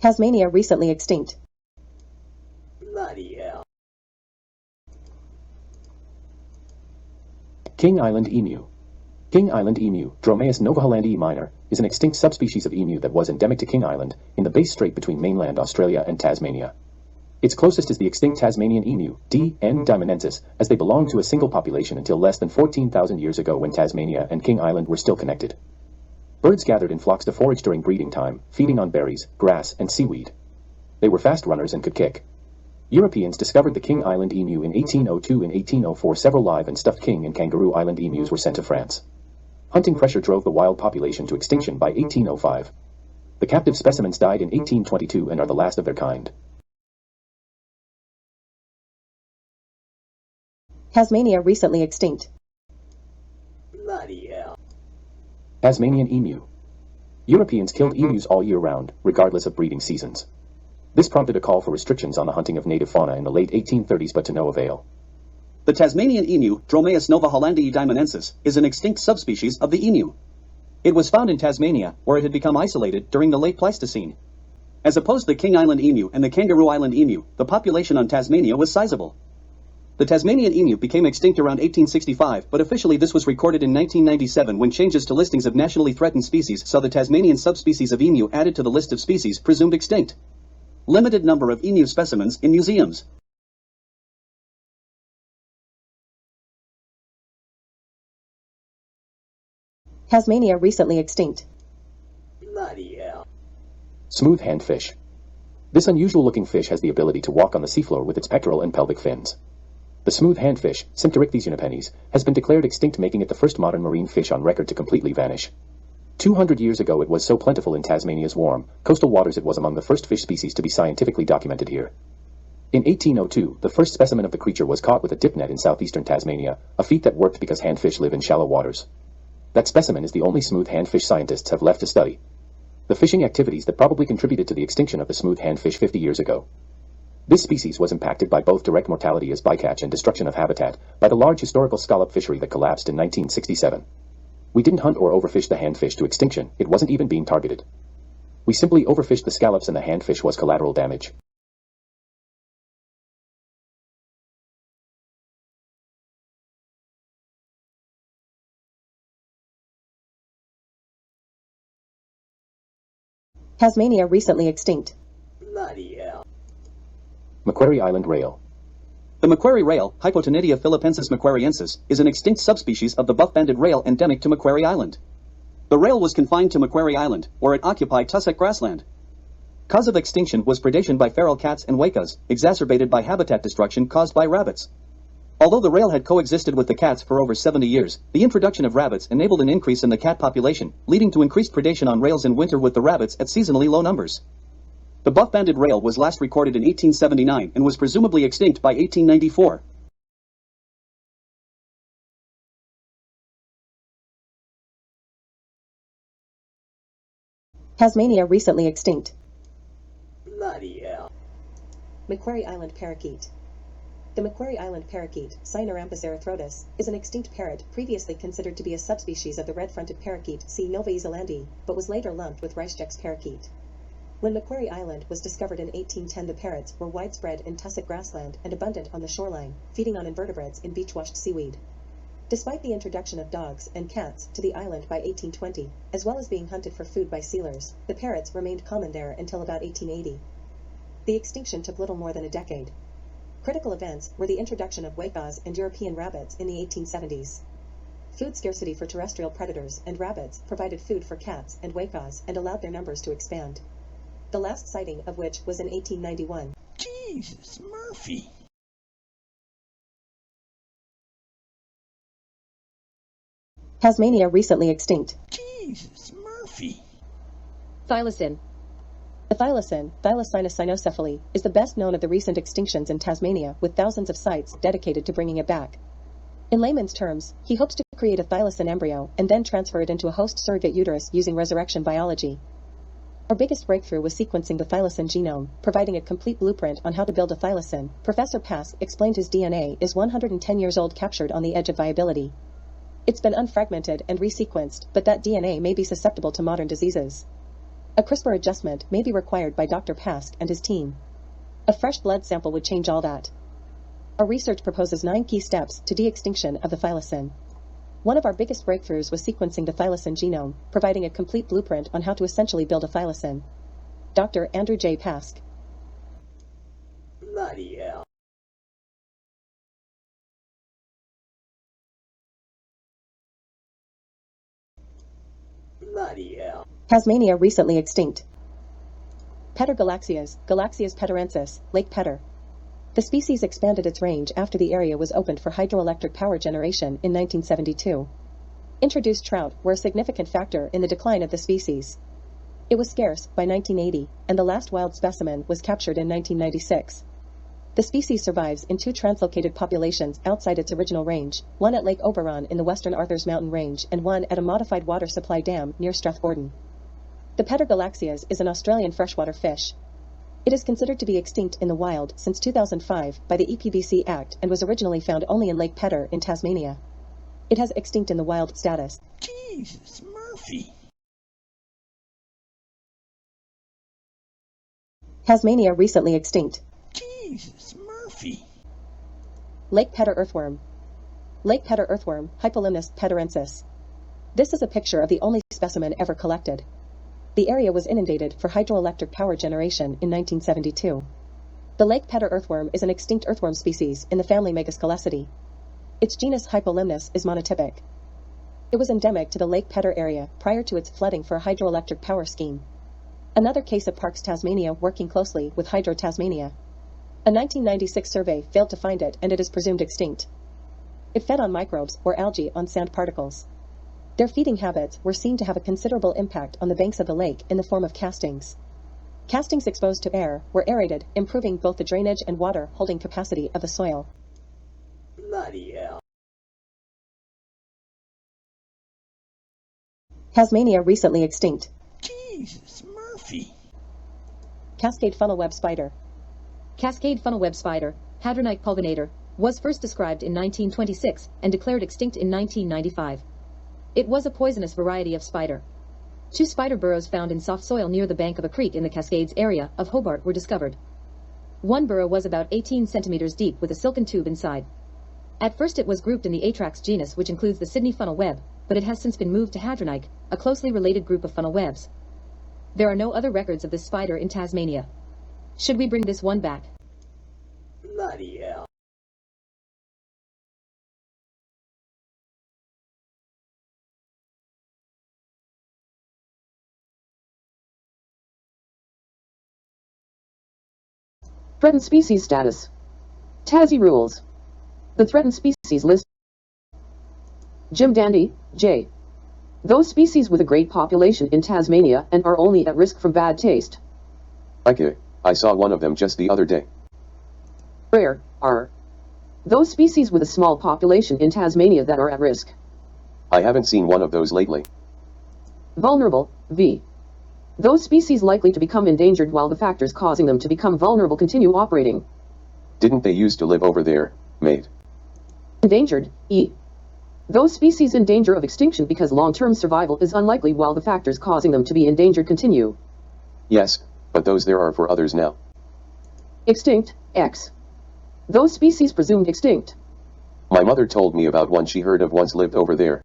Tasmania recently extinct. Bloody hell. King Island emu. King Island emu, Dromaeus novahollandi minor, is an extinct subspecies of emu that was endemic to King Island, in the Bass Strait between mainland Australia and Tasmania. Its closest is the extinct Tasmanian emu, D. n. diamonensis, as they belonged to a single population until less than 14,000 years ago when Tasmania and King Island were still connected. Birds gathered in flocks to forage during breeding time, feeding on berries, grass, and seaweed. They were fast runners and could kick. Europeans discovered the King Island emu in 1802 and 1804. Several live and stuffed King and Kangaroo Island emus were sent to France. Hunting pressure drove the wild population to extinction by 1805. The captive specimens died in 1822 and are the last of their kind. Tasmania recently extinct. Bloody hell. Tasmanian emu. Europeans killed emus all year round, regardless of breeding seasons. This prompted a call for restrictions on the hunting of native fauna in the late 1830s, but to no avail. The Tasmanian emu, Dromaeus novahollandi diamonensis, is an extinct subspecies of the emu. It was found in Tasmania, where it had become isolated during the late Pleistocene. As opposed to the King Island emu and the Kangaroo Island emu, the population on Tasmania was sizable. The Tasmanian emu became extinct around 1865, but officially this was recorded in 1997 when changes to listings of nationally threatened species saw the Tasmanian subspecies of emu added to the list of species presumed extinct. Limited number of emu specimens in museums. Tasmania recently extinct. Bloody hell. Smooth handfish. This unusual-looking fish has the ability to walk on the seafloor with its pectoral and pelvic fins. The smooth handfish, Sympterichthys unipennis, has been declared extinct, making it the first modern marine fish on record to completely vanish. 200 years ago it was so plentiful in Tasmania's warm, coastal waters it was among the first fish species to be scientifically documented here. In 1802, the first specimen of the creature was caught with a dip net in southeastern Tasmania, a feat that worked because handfish live in shallow waters. That specimen is the only smooth handfish scientists have left to study. The fishing activities that probably contributed to the extinction of the smooth handfish 50 years ago. This species was impacted by both direct mortality as bycatch and destruction of habitat by the large historical scallop fishery that collapsed in 1967. We didn't hunt or overfish the handfish to extinction, it wasn't even being targeted. We simply overfished the scallops and the handfish was collateral damage. Tasmania recently extinct. Bloody hell. Macquarie Island rail. The Macquarie rail, Hypotonidia philippensis macquariensis, is an extinct subspecies of the buff-banded rail endemic to Macquarie Island. The rail was confined to Macquarie Island, where it occupied tussock grassland. Cause of extinction was predation by feral cats and wakas, exacerbated by habitat destruction caused by rabbits. Although the rail had coexisted with the cats for over 70 years, the introduction of rabbits enabled an increase in the cat population, leading to increased predation on rails in winter with the rabbits at seasonally low numbers. The buff-banded rail was last recorded in 1879 and was presumably extinct by 1894. Tasmania recently extinct. Bloody hell. Macquarie Island parakeet. The Macquarie Island parakeet, Cynorampus erythrotus, is an extinct parrot previously considered to be a subspecies of the red-fronted parakeet C. novaezelandi, but was later lumped with Reischek's parakeet. When Macquarie Island was discovered in 1810, the parrots were widespread in tussock grassland and abundant on the shoreline, feeding on invertebrates in beach-washed seaweed. Despite the introduction of dogs and cats to the island by 1820, as well as being hunted for food by sealers, the parrots remained common there until about 1880. The extinction took little more than a decade. Critical events were the introduction of wakas and European rabbits in the 1870s. Food scarcity for terrestrial predators and rabbits provided food for cats and wakas and allowed their numbers to expand. The last sighting of which was in 1891. Jesus, Murphy. Tasmania recently extinct. Jesus, Murphy. Thylacine. The thylacine, Thylacine cynocephaly, is the best known of the recent extinctions in Tasmania, with thousands of sites dedicated to bringing it back. In layman's terms, he hopes to create a thylacine embryo and then transfer it into a host surrogate uterus using resurrection biology. Our biggest breakthrough was sequencing the thylacine genome, providing a complete blueprint on how to build a thylacine. Professor Pask explained his DNA is 110 years old, captured on the edge of viability. It's been unfragmented and resequenced, but that DNA may be susceptible to modern diseases. A CRISPR adjustment may be required by Dr. Pask and his team. A fresh blood sample would change all that. Our research proposes 9 key steps to de-extinction of the thylacine. One of our biggest breakthroughs was sequencing the thylacine genome, providing a complete blueprint on how to essentially build a thylacine. Dr. Andrew J. Pask. Bloody hell. Bloody hell. Tasmania recently extinct. Galaxias peterensis, Lake Petter. The species expanded its range after the area was opened for hydroelectric power generation in 1972. Introduced trout were a significant factor in the decline of the species. It was scarce by 1980, and the last wild specimen was captured in 1996. The species survives in 2 translocated populations outside its original range, one at Lake Oberon in the western Arthurs Mountain Range and one at a modified water supply dam near Strathborden. The Galaxias is an Australian freshwater fish. It is considered to be extinct in the wild since 2005 by the EPBC Act and was originally found only in Lake Petter in Tasmania. It has extinct in the wild status. Jesus, Murphy. Tasmania recently extinct. Jesus, Murphy. Lake Petter earthworm. Lake Petter earthworm, Hypolimnus peterensis. This is a picture of the only specimen ever collected. The area was inundated for hydroelectric power generation in 1972. The Lake Petter earthworm is an extinct earthworm species in the family Megascalecidae. Its genus Hypolimnus is monotypic. It was endemic to the Lake Petter area prior to its flooding for a hydroelectric power scheme. Another case of Parks Tasmania working closely with Hydro Tasmania. A 1996 survey failed to find it and it is presumed extinct. It fed on microbes or algae on sand particles. Their feeding habits were seen to have a considerable impact on the banks of the lake in the form of castings. Castings exposed to air were aerated, improving both the drainage and water holding capacity of the soil. Bloody hell. Tasmania recently extinct. Jesus, Murphy. Cascade funnel-web spider. Cascade funnel-web spider, Hadronite pulvinator, was first described in 1926 and declared extinct in 1995. It was a poisonous variety of spider. 2 spider burrows found in soft soil near the bank of a creek in the Cascades area of Hobart were discovered. One burrow was about 18 centimeters deep with a silken tube inside. At first it was grouped in the Atrax genus, which includes the Sydney funnel web, but it has since been moved to Hadronite, a closely related group of funnel webs. There are no other records of this spider in Tasmania. Should we bring this one back? Bloody hell. Threatened species status. Tassie rules. The threatened species list. Jim Dandy, J. Those species with a great population in Tasmania and are only at risk from bad taste. Okay, I saw one of them just the other day. Rare, R. Those species with a small population in Tasmania that are at risk. I haven't seen one of those lately. Vulnerable, V. Those species likely to become endangered while the factors causing them to become vulnerable continue operating. Didn't they used to live over there, mate? Endangered, E. Those species in danger of extinction because long-term survival is unlikely while the factors causing them to be endangered continue. Yes, but those there are for others now. Extinct, X. Those species presumed extinct. My mother told me about one she heard of once lived over there.